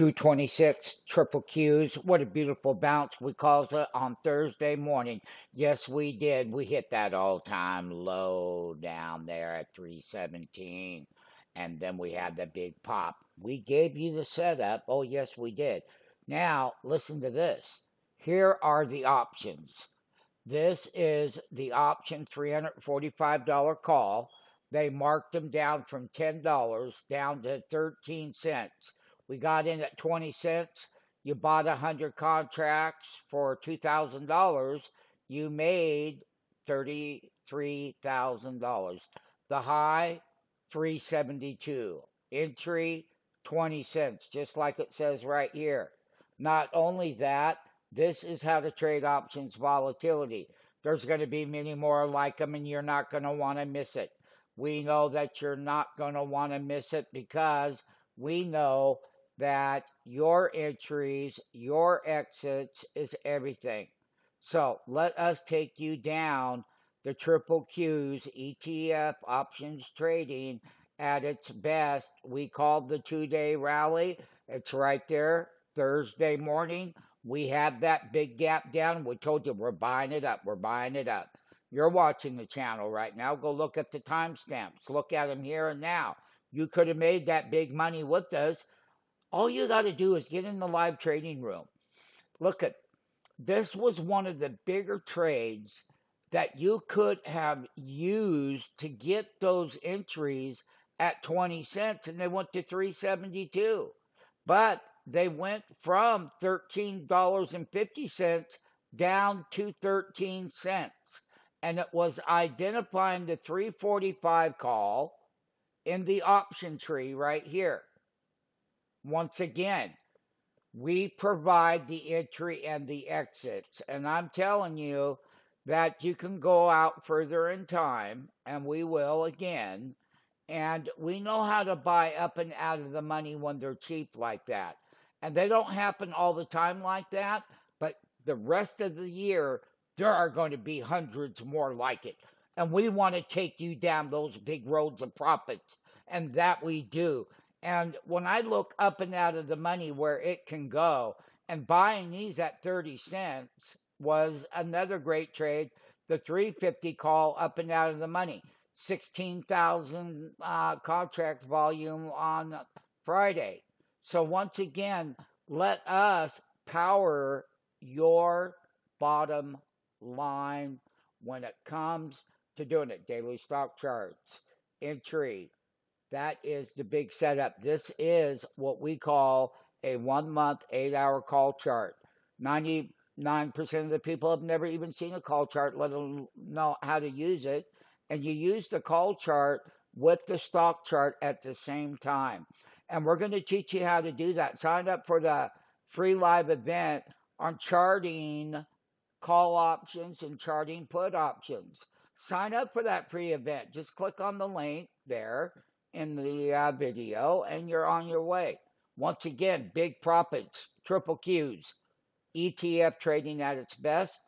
226 triple Qs. What a beautiful bounce we caused it on Thursday morning. Yes, we did. We hit that all-time low down there at 317. And then we had the big pop. We gave you the setup. Oh, yes, we did. Now, listen to this. Here are the options. This is the option $345 call. They marked them down from $10 down to 13 cents. We got in at 20 cents. You bought 100 contracts for $2,000. You made $33,000. The high, 372. Entry, 20 cents, just like it says right here. Not only that, this is how to trade options volatility. There's going to be many more like them, and you're not going to want to miss it. We know that you're not going to want to miss it because we know that your entries, your exits is everything. So let us take you down the triple Qs ETF options trading at its best. We called the 2-day rally. It's right there, Thursday morning. We had that big gap down. We told you we're buying it up. We're buying it up. You're watching the channel right now. Go look at the timestamps. Look at them here and now. You could have made that big money with us. All you got to do is get in the live trading room. Look at this. Was one of the bigger trades that you could have used to get those entries at 20 cents, and they went to 372. But they went from $13.50 down to 13 cents. And it was identifying the 345 call in the option tree right here. Once again, we provide the entry and the exits. And I'm telling you that you can go out further in time, and we will again. And we know how to buy up and out of the money when they're cheap like that. And they don't happen all the time like that, but the rest of the year, there are going to be hundreds more like it. And we want to take you down those big roads of profits, and that we do. And when I look up and out of the money where it can go, and buying these at 30 cents was another great trade. The 350 call up and out of the money. 16,000 contract volume on Friday. So once again, let us power your bottom line when it comes to doing it. Daily stock charts, entry. That is the big setup. This is what we call a 1 month, 8-hour call chart. 99% of the people have never even seen a call chart, let alone know how to use it. And you use the call chart with the stock chart at the same time. And we're going to teach you how to do that. Sign up for the free live event on charting call options and charting put options. Sign up for that free event. Just click on the link there in the video, and you're on your way. Once again, big profits, triple Qs, ETF trading at its best.